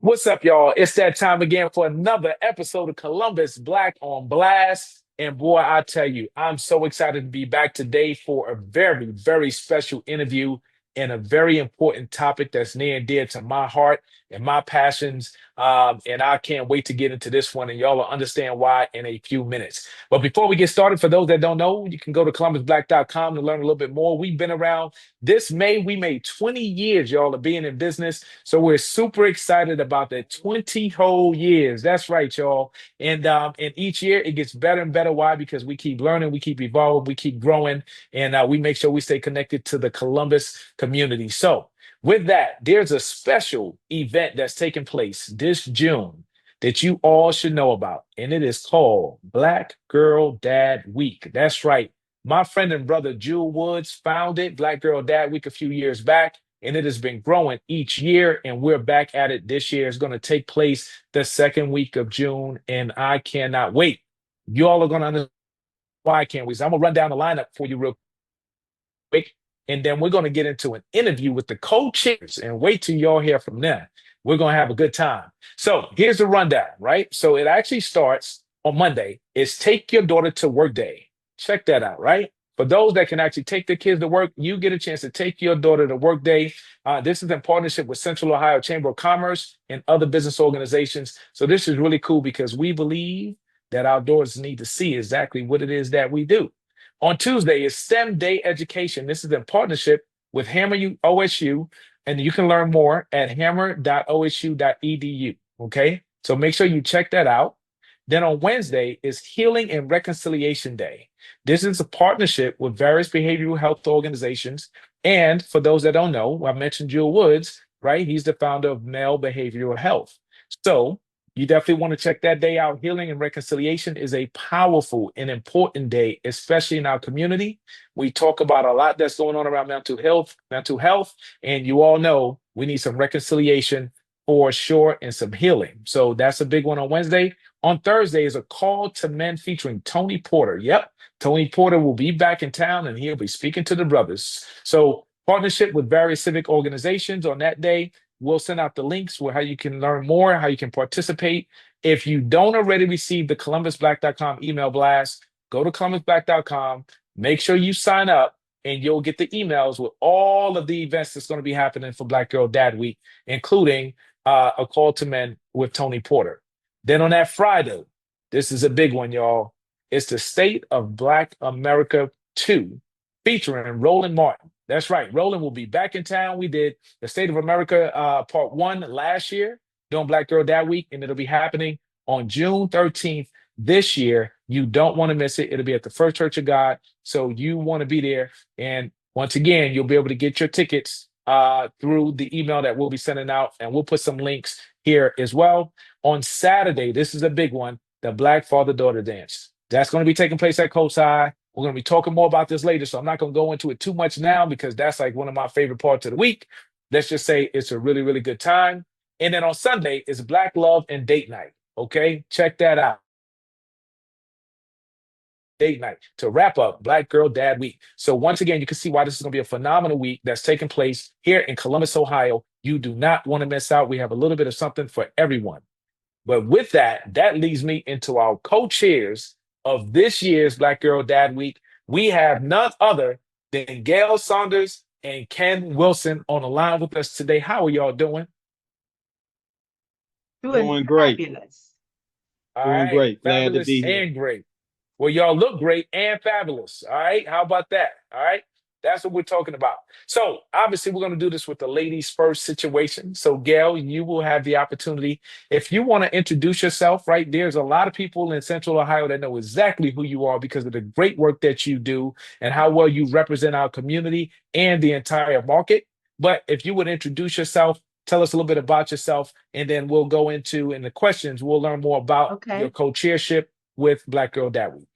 What's up, y'all? It's that time again for another episode of Columbus Black on Blast. And boy, I tell you, I'm so excited to be back today for a very, very special interview and a very important topic that's near and dear to my heart and my passions. And I can't wait to get into this one, and y'all will understand why in a few minutes. But before we get started, for those that don't know, you can go to columbusblack.com to learn a little bit more. We've been around this May, we made 20 years, y'all, of being in business. So we're super excited about the 20 whole years. That's right, y'all. And each year it gets better and better. Why? Because we keep learning, we keep evolving, we keep growing, and we make sure we stay connected to the Columbus community. So with that, there's a special event that's taking place this June that you all should know about, and it is called Black Girl Dad Week. That's right. My friend and brother Jewel Woods founded Black Girl Dad Week a few years back, and it has been growing each year. And we're back at it this year. It's going to take place the second week of June, and I cannot wait. You all are going to understand why I can't wait. So I'm going to run down the lineup for you real quick, and then we're going to get into an interview with the co-chairs. And wait till y'all hear from them. We're going to have a good time. So here's the rundown, right? So it actually starts on Monday. It's Take Your Daughter to Work Day. Check that out, right? For those that can actually take their kids to work, you get a chance to take your daughter to work day. This is in partnership with Central Ohio Chamber of Commerce and other business organizations. So this is really cool because we believe that our daughters need to see exactly what it is that we do. On Tuesday is STEM Day Education. This is in partnership with Hammer OSU, and you can learn more at hammer.osu.edu. Okay, so make sure you check that out. Then on Wednesday is Healing and Reconciliation Day. This is a partnership with various behavioral health organizations. And for those that don't know, I mentioned Jewel Woods, right? He's the founder of MYLE Behavioral Health. So you definitely want to check that day out. Healing and Reconciliation is a powerful and important day, especially in our community. We talk about a lot that's going on around mental health, and you all know we need some reconciliation for sure and some healing. So that's a big one on Wednesday. On Thursday is a Call to Men featuring Tony Porter. Yep, Tony Porter will be back in town and he'll be speaking to the brothers. So partnership with various civic organizations on that day. We'll send out the links where how you can learn more, how you can participate. If you don't already receive the columbusblack.com email blast, go to columbusblack.com, make sure you sign up, and you'll get the emails with all of the events that's going to be happening for Black Girl Dad Week, including a Call to Men with Tony Porter. Then on that Friday, this is a big one, y'all. It's the State of Black America 2, featuring Roland Martin. That's right. Roland will be back in town. We did the State of America Part 1 last year during Black Girl Dad Week, and it'll be happening on June 13th this year. You don't want to miss it. It'll be at the First Church of God. So you want to be there. And once again, you'll be able to get your tickets through the email that we'll be sending out, and we'll put some links here as well. On Saturday, this is a big one, the Black Father-Daughter Dance. That's going to be taking place at COSI. We're going to be talking more about this later, so I'm not going to go into it too much now because that's like one of my favorite parts of the week. Let's just say it's a really, really good time. And then on Sunday is Black Love and Date Night. Okay, check that out. Date night to wrap up Black Girl Dad Week. So once again, you can see why this is going to be a phenomenal week that's taking place here in Columbus, Ohio. You do not want to miss out. We have a little bit of something for everyone. But with that, that leads me into our co-chairs of this year's Black Girl Dad Week. We have none other than Gayle Saunders and Ken Wilson on the line with us today. How are y'all doing? Doing great. Fabulous. Doing great. Glad Fabulous to be here. and great. Well, y'all look great and fabulous. All right. How about that? All right. That's what we're talking about. So obviously, we're going to do this with the ladies first situation. So, Gayle, you will have the opportunity. If you want to introduce yourself, right, there's a lot of people in Central Ohio that know exactly who you are because of the great work that you do and how well you represent our community and the entire market. But if you would introduce yourself, tell us a little bit about yourself, and then we'll go into, in the questions, we'll learn more about your co-chairship with Black Girl Dad Week.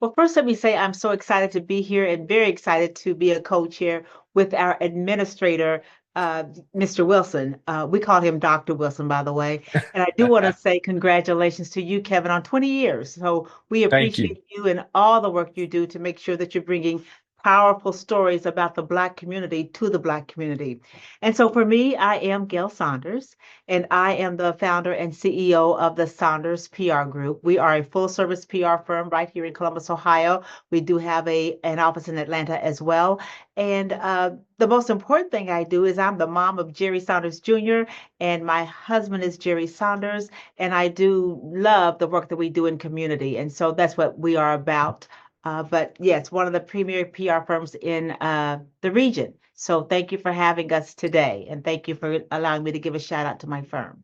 Well, first, let me say I'm so excited to be here and very excited to be a co-chair with our administrator, Mr. Wilson. We call him Dr. Wilson, by the way. And I do want to say congratulations to you, Kevin, on 20 years. So we appreciate you and all the work you do to make sure that you're bringing powerful stories about the Black community to the Black community. And so for me, I am Gayle Saunders, and I am the founder and CEO of the Saunders PR Group. We are a full service PR firm right here in Columbus, Ohio. We do have an office in Atlanta as well. And the most important thing I do is I'm the mom of Jerry Saunders Jr., and my husband is Jerry Saunders. And I do love the work that we do in community. And so that's what we are about. But yes, one of the premier PR firms in the region. So thank you for having us today. And thank you for allowing me to give a shout out to my firm.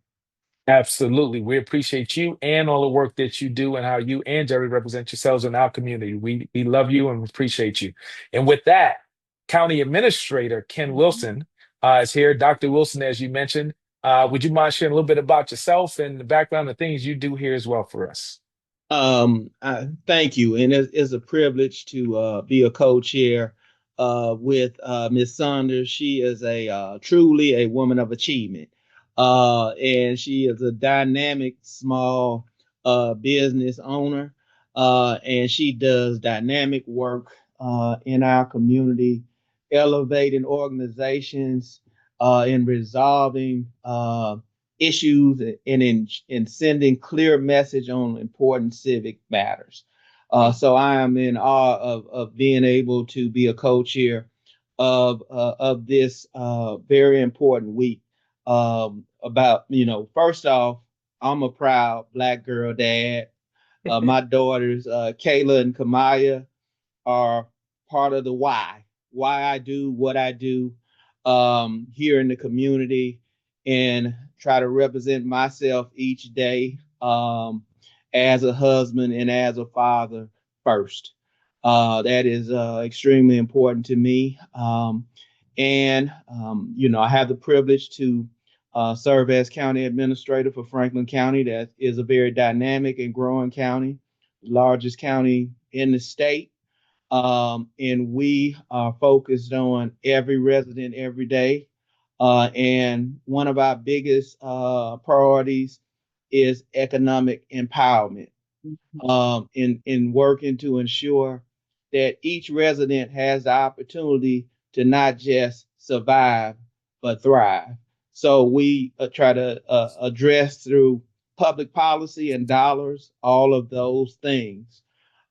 Absolutely. We appreciate you and all the work that you do and how you and Jerry represent yourselves in our community. We love you and appreciate you. And with that, County Administrator Ken Wilson is here. Dr. Wilson, as you mentioned, would you mind sharing a little bit about yourself and the background of things you do here as well for us? Thank you. And it's a privilege to be a co-chair with Ms. Saunders. She is truly a woman of achievement. And she is a dynamic small business owner. And she does dynamic work in our community, elevating organizations, in resolving issues, and in sending clear message on important civic matters. So I am in awe of being able to be a co-chair of this very important week. First off, I'm a proud Black girl dad. My daughters, Kayla and Kamaya, are part of the why I do what I do here in the community, and try to represent myself each day as a husband and as a father first. That is extremely important to me. I have the privilege to serve as county administrator for Franklin County. That is a very dynamic and growing county, the largest county in the state. And we are focused on every resident every day. And one of our biggest priorities is economic empowerment, in working to ensure that each resident has the opportunity to not just survive, but thrive. So we try to address through public policy and dollars, all of those things.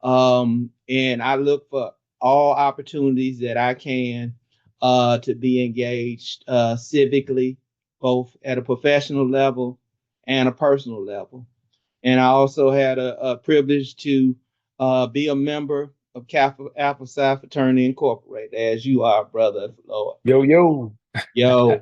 And I look for all opportunities that I can to be engaged civically, both at a professional level and a personal level. And I also had a privilege to be a member of Kappa Alpha Psi Fraternity Incorporated, as you are, brother Lord. Yo, yo. Yo.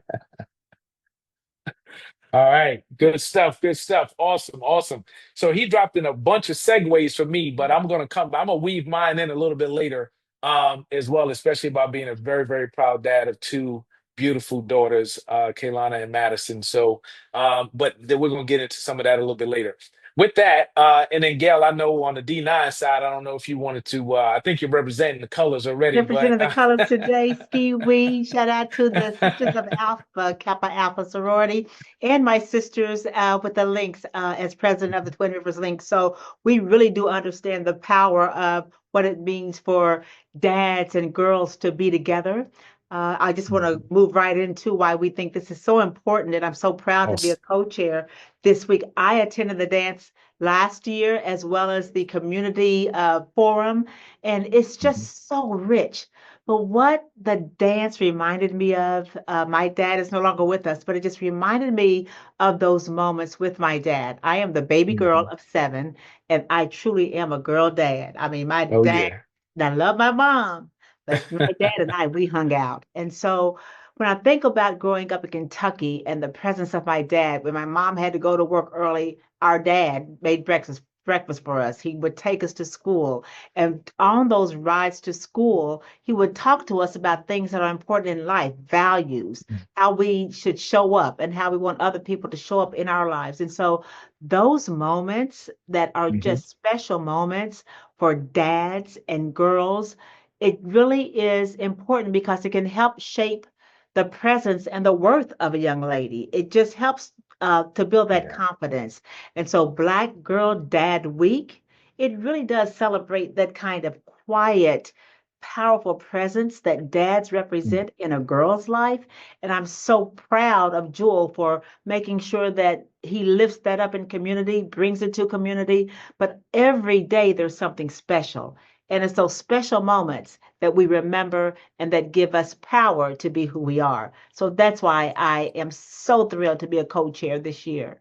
All right, good stuff, good stuff. Awesome, awesome. So he dropped in a bunch of segues for me, but I'm gonna weave mine in a little bit later, as well, especially about being a very, very proud dad of two beautiful daughters, Kaylana and Madison. So, but then we're gonna get into some of that a little bit later. With that, and then Gail, I know on the D9 side, I don't know if you wanted to, I think you're representing the colors already, Representing the but colors today, Ski Wee. Shout out to the Sisters of Alpha, Kappa Alpha sorority, and my sisters with the links as president of the Twin Rivers Link. So we really do understand the power of what it means for dads and girls to be together. I just want to move right into why we think this is so important, and I'm so proud to be a co-chair this week. I attended the dance last year as well as the community forum, and it's just so rich. But what the dance reminded me of, my dad is no longer with us, but it just reminded me of those moments with my dad. I am the baby girl of 7, and I truly am a girl dad. I mean, my oh dad, yeah. I love my mom, but my dad and I, we hung out. And so when I think about growing up in Kentucky and the presence of my dad, when my mom had to go to work early, our dad made breakfast for us. He would take us to school. And on those rides to school, he would talk to us about things that are important in life, values, how we should show up and how we want other people to show up in our lives. And so those moments that are just special moments for dads and girls, it really is important because it can help shape the presence and the worth of a young lady. It just helps to build that confidence. And so Black Girl Dad Week, it really does celebrate that kind of quiet, powerful presence that dads represent in a girl's life. And I'm so proud of Jewel for making sure that he lifts that up in community, brings it to community. But every day there's something special. And it's those special moments that we remember and that give us power to be who we are. So that's why I am so thrilled to be a co-chair this year.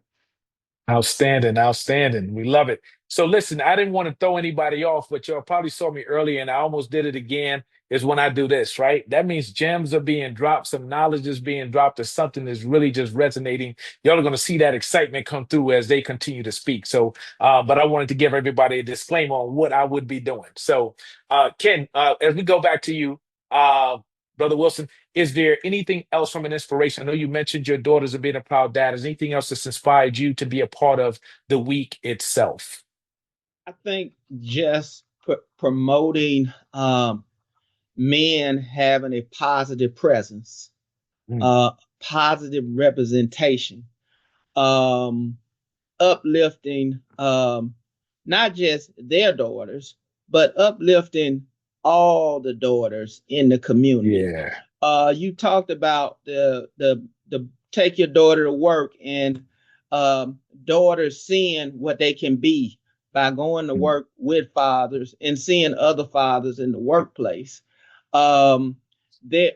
Outstanding, outstanding. We love it. So listen, I didn't want to throw anybody off, but y'all probably saw me earlier and I almost did it again. Is when I do this, right? That means gems are being dropped, some knowledge is being dropped, or something is really just resonating. Y'all are going to see that excitement come through as they continue to speak. So, but I wanted to give everybody a disclaimer on what I would be doing. So, Ken, as we go back to you, Brother Wilson, is there anything else from an inspiration? I know you mentioned your daughters are being a proud dad. Is anything else that's inspired you to be a part of the week itself? I think just promoting men having a positive presence, positive representation, uplifting not just their daughters, but uplifting all the daughters in the community. Yeah. You talked about the take your daughter to work and daughters seeing what they can be by going to work with fathers and seeing other fathers in the workplace. Their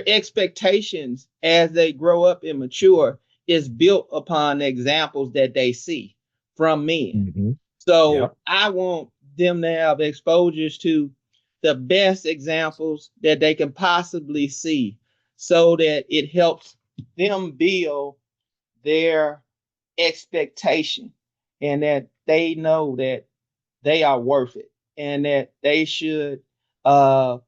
expectations as they grow up and mature is built upon examples that they see from men. So I want them to have exposures to the best examples that they can possibly see so that it helps them build their expectation and that they know that they are worth it and that they should have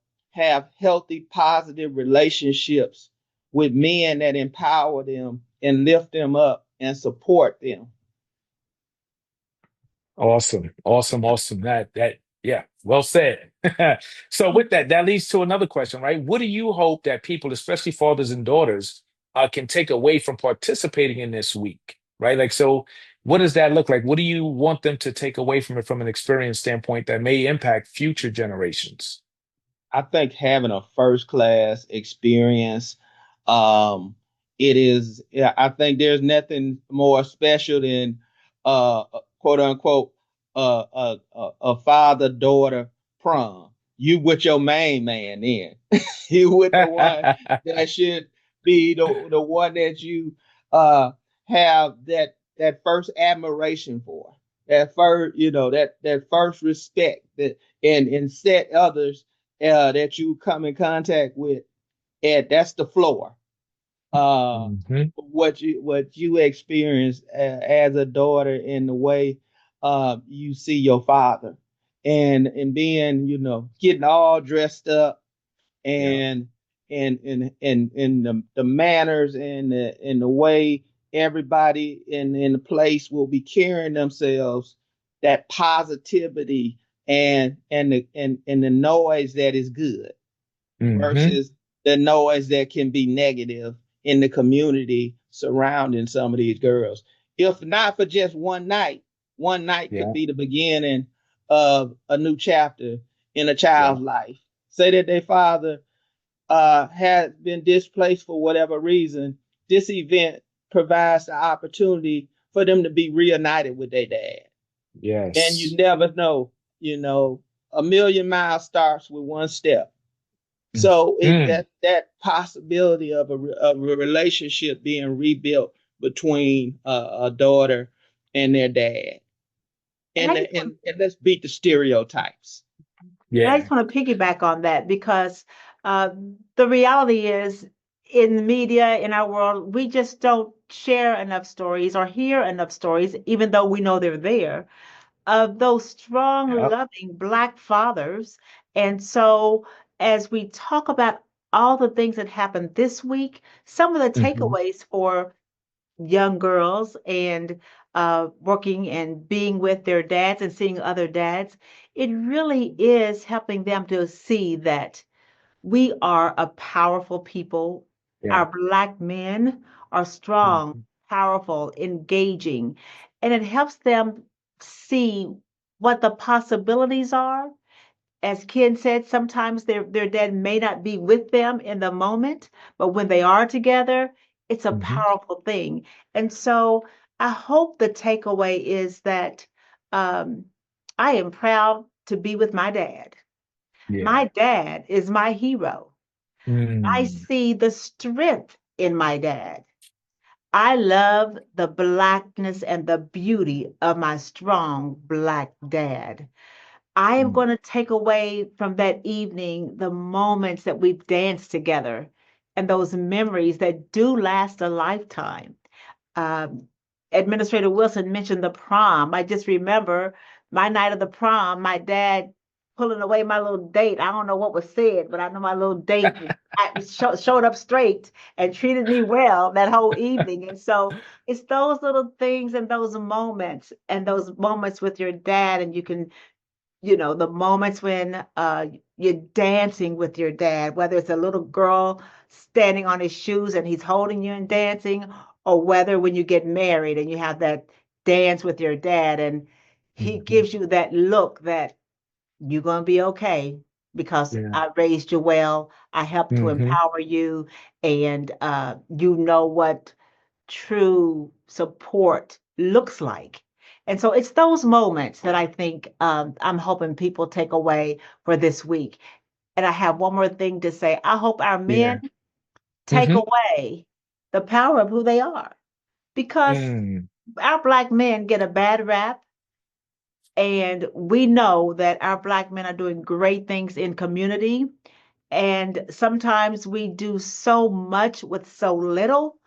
healthy, positive relationships with men that empower them and lift them up and support them. Awesome, awesome, awesome. Yeah, well said. So with that, that leads to another question, right? What do you hope that people, especially fathers and daughters, can take away from participating in this week, right? Like, so what does that look like? What do you want them to take away from it from an experience standpoint that may impact future generations? I think having a first class experience, it is, yeah, I think there's nothing more special than quote unquote a father daughter prom. You with your main man then. You with the one that should be the one that you have that first admiration for, that first, that first respect that and set others that you come in contact with, and that's the floor. What you experience as a daughter in the way you see your father, and being, getting all dressed up and the manners and the way everybody in the place will be carrying themselves, that positivity and the noise that is good versus the noise that can be negative in the community surrounding some of these girls. If not for just one night could be the beginning of a new chapter in a child's life. Say that their father has been displaced for whatever reason. This event provides the opportunity for them to be reunited with their dad. Yes. And you never know, a million miles starts with one step. So that possibility of a relationship being rebuilt between a daughter and their dad. And let's beat the stereotypes. Yeah. I just want to piggyback on that because the reality is in the media, in our world, we just don't share enough stories or hear enough stories, even though we know they're there, of those strong, loving Black fathers. And so as we talk about all the things that happened this week, some of the takeaways for young girls and working and being with their dads and seeing other dads, it really is helping them to see that we are a powerful people. Our Black men are strong, powerful, engaging, and it helps them see what the possibilities are as Ken said, sometimes their dad may not be with them in the moment, but when they are together, it's a Hmm. powerful thing. And so I hope the takeaway is that um, I am proud to be with my dad. Yeah. My dad is my hero. I Mm. see the strength in my dad. I love the blackness and the beauty of my strong Black dad. I am Mm. going to take away from that evening the moments that we've danced together and those memories that do last a lifetime. Um, Administrator Wilson mentioned the prom. I just remember my night of the prom, my dad pulling away my little date. I don't know what was said, but I know my little date showed up straight and treated me well that whole evening. And so it's those little things and those moments with your dad, and you can, the moments when you're dancing with your dad, whether it's a little girl standing on his shoes and he's holding you and dancing, or whether when you get married and you have that dance with your dad and he Mhm. gives you that look that you're going to be okay because Yeah. I raised you well, I helped to Hmm. empower you, and you know what true support looks like. And so it's those moments that I think I'm hoping people take away for this week. And I have one more thing to say. I hope our Yeah. men take Hmm. away the power of who they are, because Mm. our Black men get a bad rap. And we know that our Black men are doing great things in community. And sometimes we do so much with so little,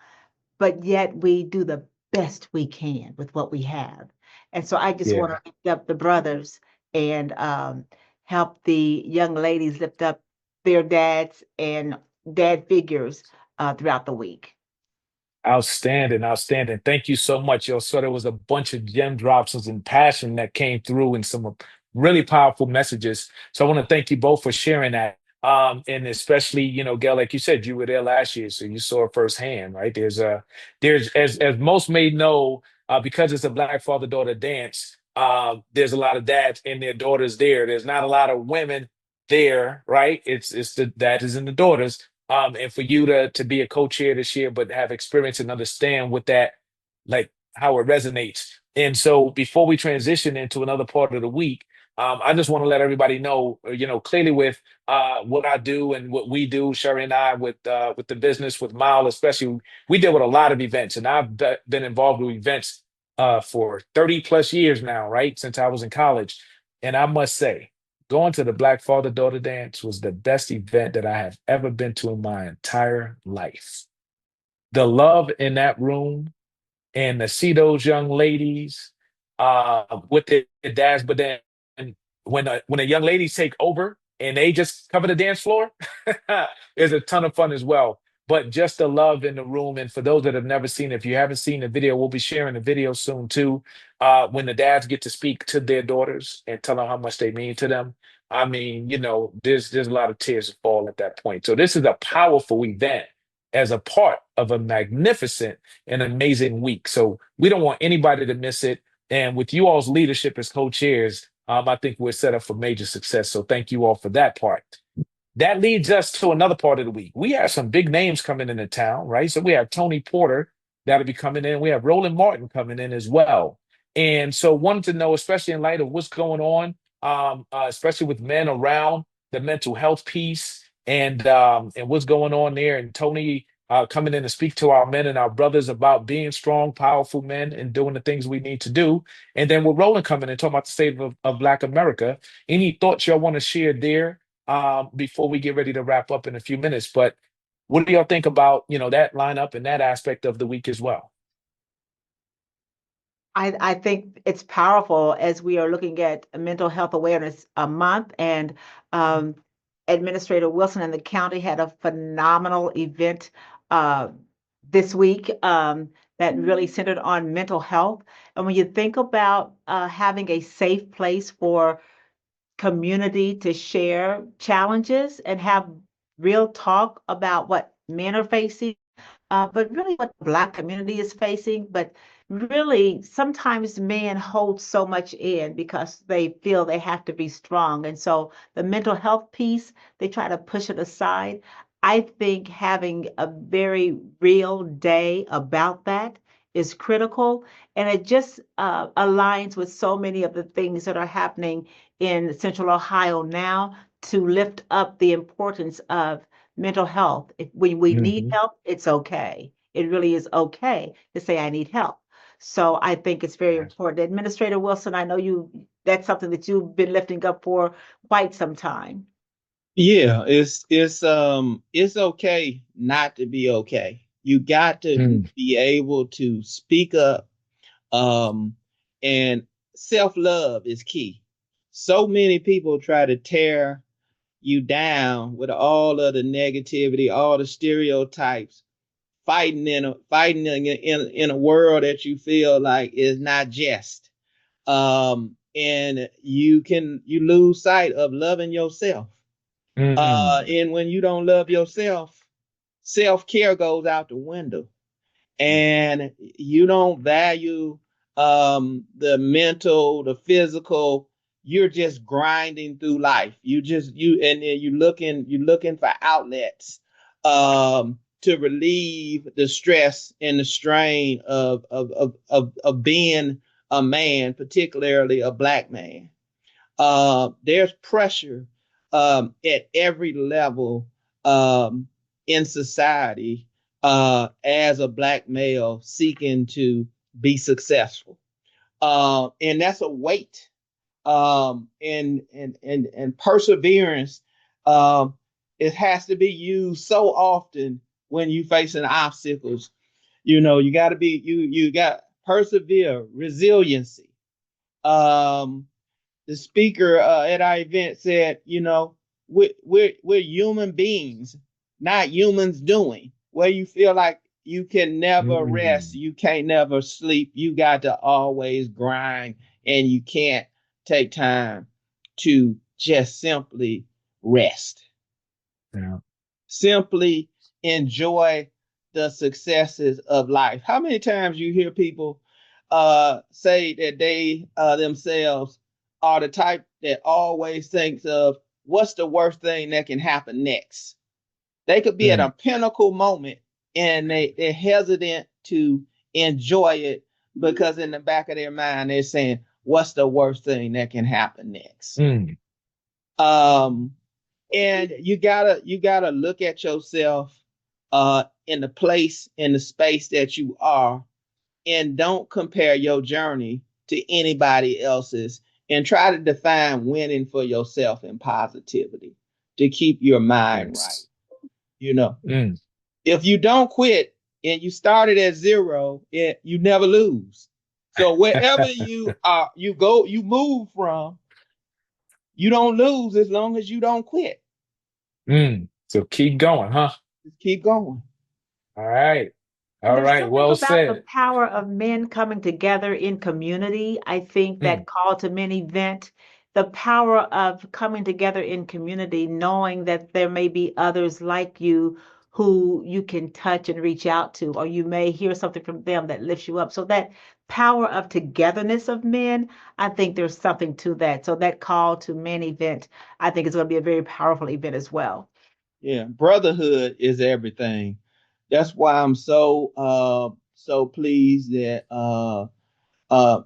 but yet we do the best we can with what we have. And so I just want Yeah. to lift up the brothers and help the young ladies lift up their dads and dad figures throughout the week. Outstanding, outstanding. Thank you so much. Yo, so there was a bunch of gem drops and passion that came through and some really powerful messages. So I want to thank you both for sharing that. And especially, Gail, like you said, you were there last year, so you saw it firsthand, right? There's as most may know, because it's a Black father-daughter dance, there's a lot of dads and their daughters there. There's not a lot of women there, right? It's the dads and the daughters, and for you to be a co-chair this year, but have experience and understand what that, like, how it resonates. And so before we transition into another part of the week, I just want to let everybody know, clearly with what I do and what we do, Sherry and I, with the business, with MYLE, especially, we deal with a lot of events, and I've been involved with events for 30 plus years now, right? Since I was in college. And I must say, going to the Black Father Daughter Dance was the best event that I have ever been to in my entire life. The love in that room and to see those young ladies with their dads, but then when the young ladies take over and they just cover the dance floor, is a ton of fun as well. But just the love in the room, and for those that have never seen it, if you haven't seen the video, we'll be sharing the video soon too. When the dads get to speak to their daughters and tell them how much they mean to them, I mean, there's a lot of tears that fall at that point. So this is a powerful event as a part of a magnificent and amazing week. So we don't want anybody to miss it. And with you all's leadership as co-chairs, I think we're set up for major success. So thank you all for that part. That leads us to another part of the week. We have some big names coming into town, right? So we have Tony Porter that'll be coming in. We have Roland Martin coming in as well. And so wanted to know, especially in light of what's going on, especially with men around the mental health piece and what's going on there. And Tony coming in to speak to our men and our brothers about being strong, powerful men and doing the things we need to do. And then with Roland coming in talking about the state of Black America. Any thoughts y'all want to share there before we get ready to wrap up in a few minutes? But what do y'all think about that lineup and that aspect of the week as well? I think it's powerful as we are looking at Mental Health Awareness a month, and um, Administrator Wilson and the county had a phenomenal event uh, this week that really centered on mental health. And when you think about having a safe place for community to share challenges and have real talk about what men are facing, but really what the Black community is facing. But really, sometimes men hold so much in because they feel they have to be strong. And so the mental health piece, they try to push it aside. I think having a very real day about that is critical. And it just aligns with so many of the things that are happening in Central Ohio now to lift up the importance of mental health. If we need Hmm. help, it's okay. It really is okay to say I need help. So I think it's very important. Administrator Wilson, I know that's something that you've been lifting up for quite some time. Yeah, it's okay not to be okay. You got to Mm. be able to speak up. Um, and self-love is key. So many people try to tear you down with all of the negativity, all the stereotypes, fighting in a world that you feel like is not just. And you lose sight of loving yourself. Mm. And when you don't love yourself, self-care goes out the window, and you don't value the mental, the physical. You're just grinding through life. And then you're looking for outlets to relieve the stress and the strain of being a man, particularly a Black man. There's pressure at every level in society as a Black male seeking to be successful. And that's a weight. And perseverance, it has to be used so often when you facing obstacles. You got to be you got persevere, resiliency. Um, the speaker at our event said, we're human beings, not humans doing. Where you feel like you can never rest, Mm. you can't never sleep, you got to always grind, and you can't take time to just simply rest. Yeah. Simply enjoy the successes of life. How many times you hear people say that they themselves are the type that always thinks of what's the worst thing that can happen next? They could be at Mm. a pinnacle moment and they're hesitant to enjoy it because in the back of their mind they're saying, what's the worst thing that can happen next? Mm. Um, and you gotta look at yourself in the place, in the space that you are, and don't compare your journey to anybody else's, and try to define winning for yourself in positivity to keep your mind right. Yes. you know Mm. if you don't quit and you started at zero, you never lose. So wherever you move from, you don't lose as long as you don't quit. Mm. So keep going, huh? Just keep going. All right. And All there's right. something Well about the said. power of men coming together in community. I think Mm. that call to men event, the power of coming together in community, knowing that there may be others like you who you can touch and reach out to, or you may hear something from them that lifts you up. So that power of togetherness of men, I think there's something to that. So that call to men event, I think is going to be a very powerful event as well. Yeah, brotherhood is everything. That's why I'm so pleased that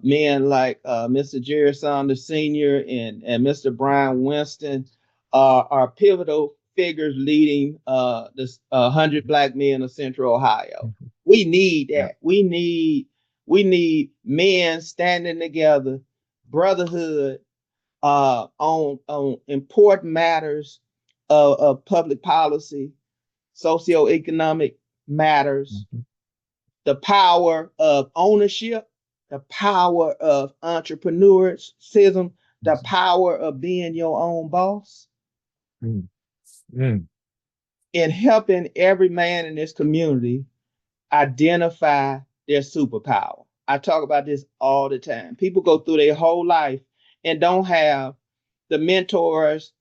men like Mr. Jerry Saunders Sr. and Mr. Brian Winston are pivotal figures leading the 100 Black men of Central Ohio. We need Yeah. that. We need men standing together, brotherhood on important matters of public policy, socioeconomic matters, Mhm. the power of ownership, the power of entrepreneurship, the power of being your own boss, Mm. Mm. and helping every man in this community identify their superpower. I talk about this all the time. People go through their whole life and don't have the mentors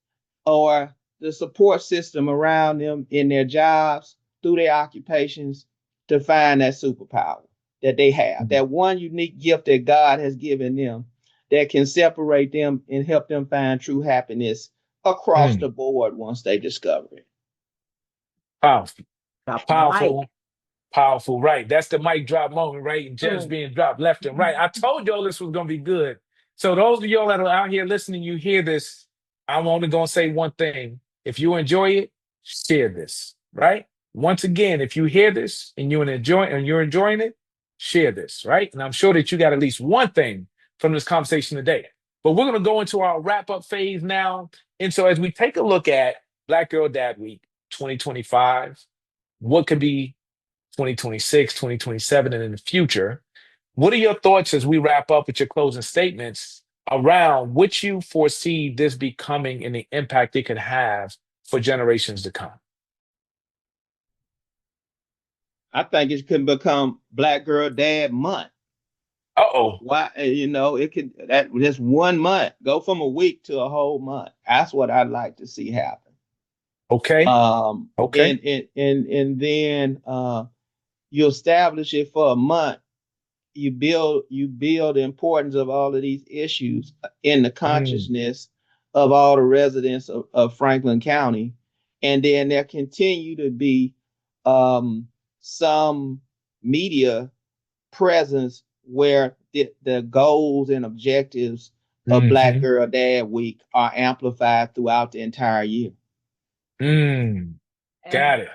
or the support system around them in their jobs, through their occupations, to find that superpower that they have, that one unique gift that God has given them that can separate them and help them find true happiness across the board once they discover it. Powerful. Drop the Powerful. mic. Powerful, right? That's the mic drop moment, right? And gems being dropped left and right. I told y'all this was gonna be good. So those of y'all that are out here listening, you hear this. I'm only gonna say one thing. If you enjoy it, share this, right? Once again, if you hear this and you're enjoying it, share this, right? And I'm sure that you got at least one thing from this conversation today. But we're gonna go into our wrap-up phase now. And so as we take a look at Black Girl Dad Week 2025, what could be 2026, 2027, and in the future. What are your thoughts as we wrap up with your closing statements around what you foresee this becoming and the impact it could have for generations to come? I think it could become Black Girl Dad Month. Uh-oh. Why, it could, that just 1 month, go from a week to a whole month. That's what I'd like to see happen. Okay. Okay. And then you establish it for a month. You build the importance of all of these issues in the consciousness of all the residents of Franklin County. And then there continue to be some media presence where the goals and objectives of Black Girl Dad Week are amplified throughout the entire year. Got it.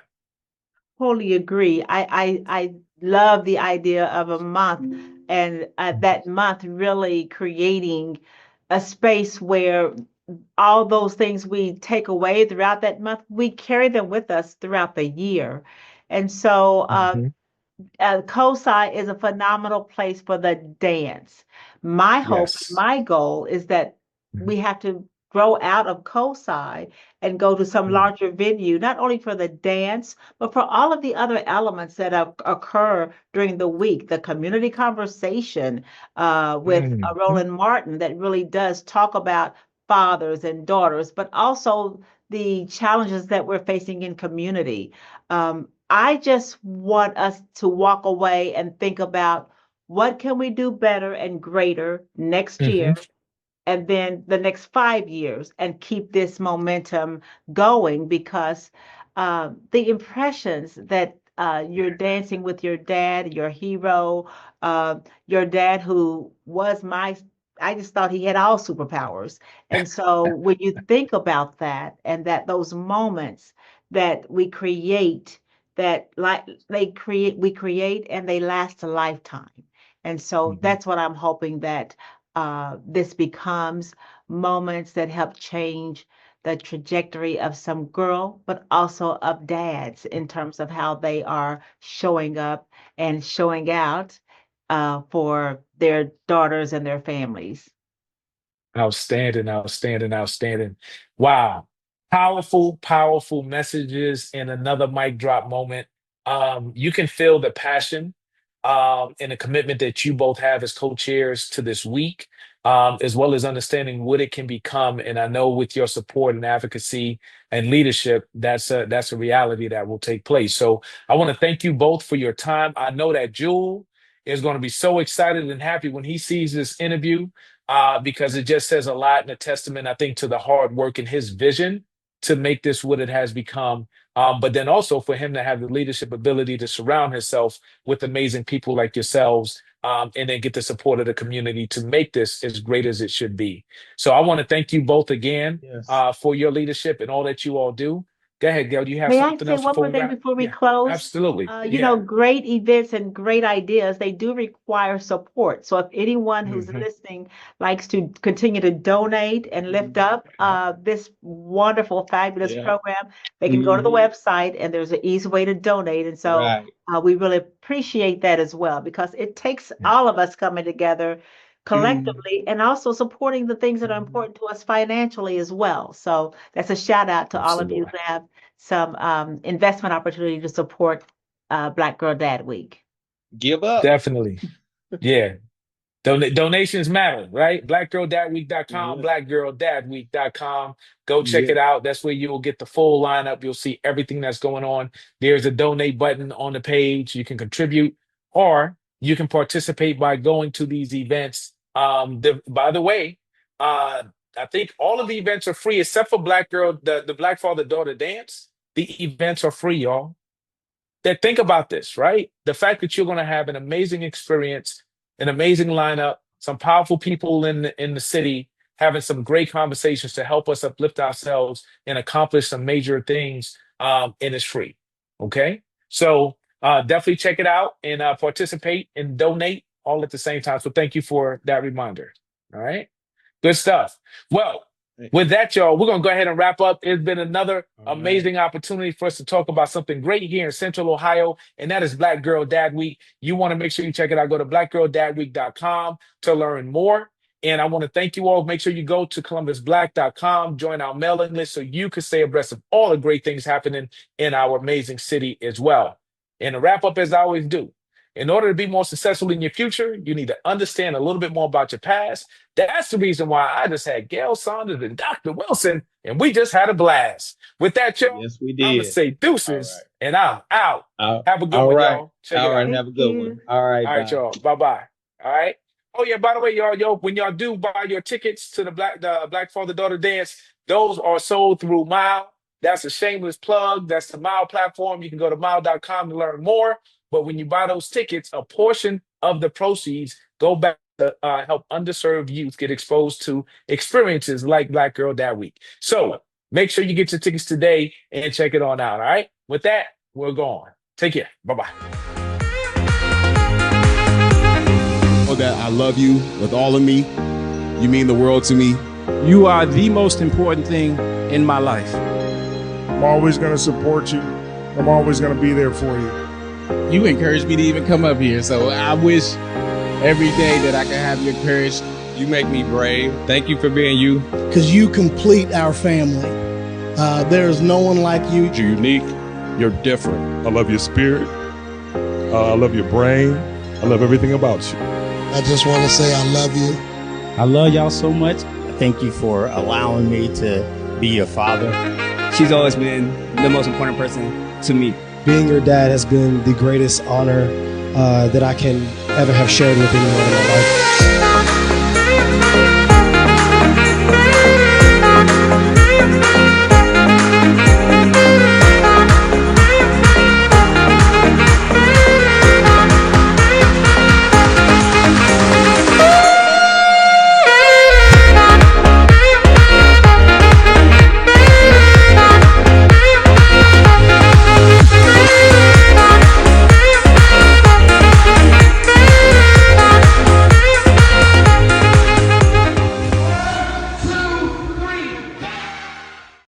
Totally agree. I love the idea of a month, and that month really creating a space where all those things we take away throughout that month, we carry them with us throughout the year. And so COSI is a phenomenal place for the dance. My hope, my goal is that we have to grow out of COSI and go to some larger venue, not only for the dance, but for all of the other elements that occur during the week. The community conversation with Roland Martin that really does talk about fathers and daughters, but also the challenges that we're facing in community. I just want us to walk away and think about what can we do better and greater next year, and then the next 5 years, and keep this momentum going, because the impressions that you're dancing with your dad, your hero, your dad who was I just thought he had all superpowers. And so when you think about that, and that those moments that we create, we create and they last a lifetime. And so that's what I'm hoping that this becomes, moments that help change the trajectory of some girl, but also of dads in terms of how they are showing up and showing out for their daughters and their families. Outstanding, outstanding, outstanding. Wow. Powerful, powerful messages in another mic drop moment. You can feel the passion and the commitment that you both have as co-chairs to this week, as well as understanding what it can become. And I know with your support and advocacy and leadership, that's a reality that will take place. So I want to thank you both for your time. I know that Jewel is going to be so excited and happy when he sees this interview, because it just says a lot and a testament, I think, to the hard work and his vision to make this what it has become. But then also for him to have the leadership ability to surround himself with amazing people like yourselves, and then get the support of the community to make this as great as it should be. So I want to thank you both again for your leadership and all that you all do. Go ahead, Gayle. Do you have something else before we wrap? Before we close? Absolutely. Great events and great ideas, they do require support. So if anyone who's listening likes to continue to donate and lift up this wonderful, fabulous program, they can go to the website, and there's an easy way to donate. And so we really appreciate that as well, because it takes all of us coming together collectively and also supporting the things that are important to us financially as well. So that's a shout out to all of you that have some investment opportunity to support Black Girl Dad Week. Give up. Definitely. Yeah. Donations matter, right? Blackgirldadweek.com, Yeah. blackgirldadweek.com. Go check Yeah. it out. That's where you'll get the full lineup. You'll see everything that's going on. There's a donate button on the page. You can contribute, or you can participate by going to these events. By the way, I think all of the events are free except for the Black Father Daughter Dance. The events are free, y'all. That think about this, right? The fact that you're going to have an amazing experience, an amazing lineup, some powerful people in the city having some great conversations to help us uplift ourselves and accomplish some major things, and it's free. Okay, so definitely check it out and participate and donate all at the same time. So thank you for that reminder. All right, good stuff. Well, with that, y'all, we're going to go ahead and wrap up. It's been another amazing opportunity for us to talk about something great here in Central Ohio, and that is Black Girl Dad Week. You want to make sure you check it out. Go to blackgirldadweek.com to learn more. And I want to thank you all. Make sure you go to columbusblack.com, join our mailing list so you can stay abreast of all the great things happening in our amazing city as well. And to wrap up, as I always do, in order to be more successful in your future, you need to understand a little bit more about your past. That's the reason why I just had Gayle Saunders and Dr. Wilson, and we just had a blast. With that, y'all, Yes, we I'm did. going to say deuces, All right. and I'm out. Have a good All one, right. y'all. Check All it right. out. Have a good one. All right. All right, Bye. y'all. Bye-bye. All right. Oh, yeah, by the way, y'all, when y'all do buy your tickets to the Black Father Daughter Dance, those are sold through MYLE. That's a shameless plug. That's the MYLE platform. You can go to MYLE.com to learn more. But when you buy those tickets, a portion of the proceeds go back to help underserved youth get exposed to experiences like Black Girl Dad Week. So make sure you get your tickets today and check it on out. All right. With that, we're going. Take care. Bye-bye. That I love you with all of me. You mean the world to me. You are the most important thing in my life. I'm always going to support you. I'm always going to be there for you. You encouraged me to even come up here, so I wish every day that I could have your courage. You make me brave. Thank you for being you. Because you complete our family. There's no one like you. You're unique. You're different. I love your spirit. I love your brain. I love everything about you. I just want to say I love you. I love y'all so much. Thank you for allowing me to be your father. She's always been the most important person to me. Being your dad has been the greatest honor that I can ever have shared with anyone in my life.